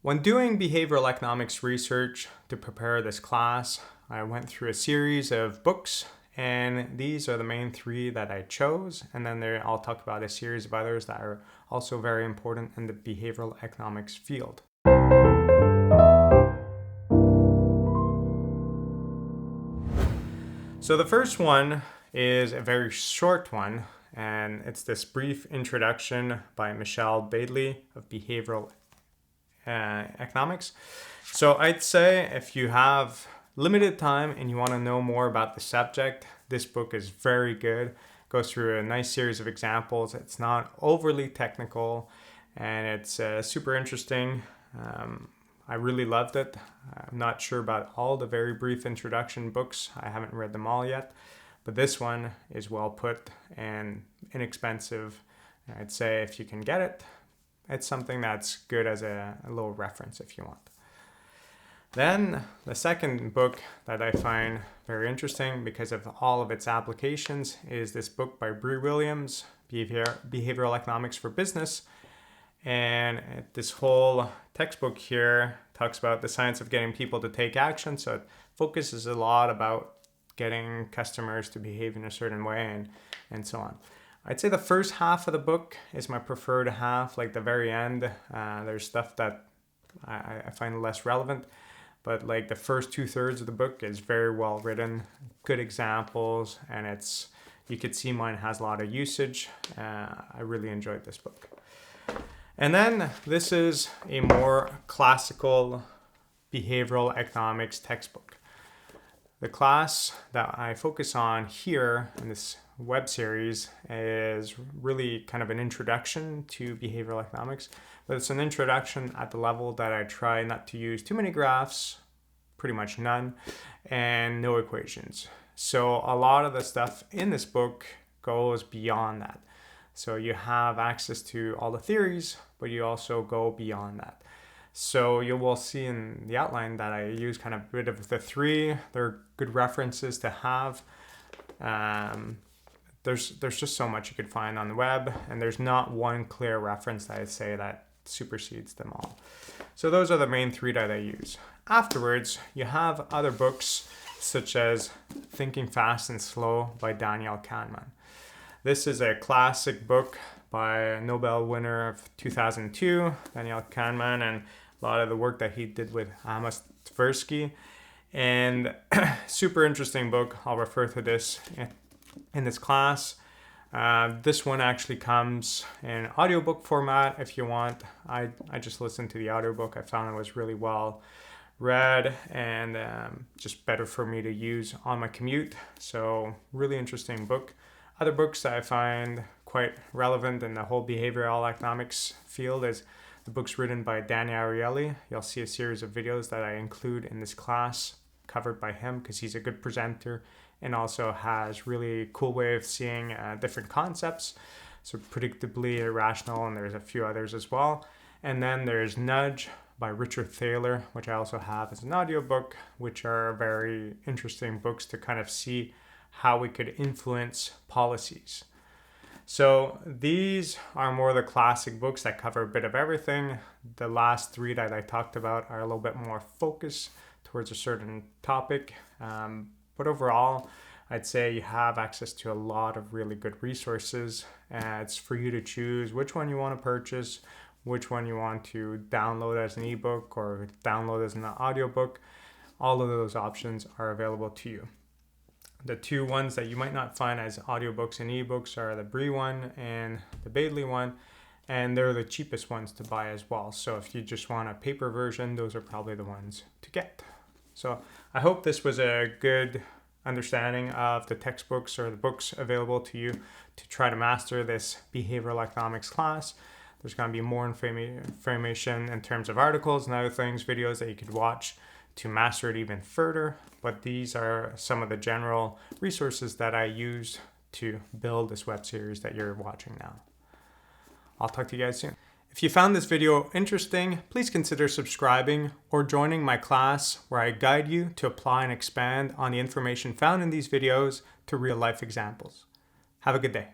When doing behavioral economics research to prepare this class, I went through a series of books, and these are the main three that I chose. And then I'll talk about a series of others that are also very important in the behavioral economics field. So the first one is a very short one, and it's this brief introduction by Michelle Baddeley of Behavioral Economics. So I'd say if you have limited time and you want to know more about the subject, this book is very good. It goes through a nice series of examples. It's not overly technical, and it's super interesting. I really loved it. I'm not sure about all the very brief introduction books. I haven't read them all yet, but this one is well put and inexpensive. I'd say if you can get it, it's something that's good as a little reference if you want. Then the second book that I find very interesting because of all of its applications is this book by Bree Williams, Behavioral Economics for Business. And this whole textbook here talks about the science of getting people to take action. So it focuses a lot about getting customers to behave in a certain way and so on. I'd say the first half of the book is my preferred half, like the very end. There's stuff that I find less relevant, but like the first 2/3 of the book is very well written, good examples, and you could see mine has a lot of usage. I really enjoyed this book. And then this is a more classical behavioral economics textbook. The class that I focus on here in this web series is really kind of an introduction to behavioral economics, but it's an introduction at the level that I try not to use too many graphs, pretty much none, and no equations. So a lot of the stuff in this book goes beyond that. So you have access to all the theories, but you also go beyond that. So you will see in the outline that I use kind of a bit of the three. They're good references to have. There's just so much you could find on the web, and there's not one clear reference that I say that supersedes them all. So those are the main three that I use. Afterwards, you have other books such as Thinking Fast and Slow by Daniel Kahneman. This is a classic book by a Nobel winner of 2002, Daniel Kahneman, and a lot of the work that he did with Amos Tversky. And super interesting book. I'll refer to this in this class. This one actually comes in audiobook format if you want. I just listened to the audiobook. I found it was really well read and just better for me to use on my commute. So really interesting book. Other books that I find quite relevant in the whole behavioral economics field is the books written by Danny Ariely. You'll see a series of videos that I include in this class covered by him because he's a good presenter and also has really cool way of seeing different concepts. So Predictably Irrational, and there's a few others as well. And then there's Nudge by Richard Thaler, which I also have as an audiobook, which are very interesting books to kind of see how we could influence policies. So these are more the classic books that cover a bit of everything. The last three that I talked about are a little bit more focused towards a certain topic. But overall, I'd say you have access to a lot of really good resources. It's for you to choose which one you want to purchase, which one you want to download as an ebook or download as an audiobook. All of those options are available to you. The two ones that you might not find as audiobooks and ebooks are the Bree one and the Baddeley one, and they're the cheapest ones to buy as well. So if you just want a paper version, those are probably the ones to get. So I hope this was a good understanding of the textbooks or the books available to you to try to master this behavioral economics class. There's going to be more information in terms of articles and other things, videos that you could watch to master it even further. But these are some of the general resources that I use to build this web series that you're watching now. I'll talk to you guys soon. If you found this video interesting, please consider subscribing or joining my class where I guide you to apply and expand on the information found in these videos to real life examples. Have a good day.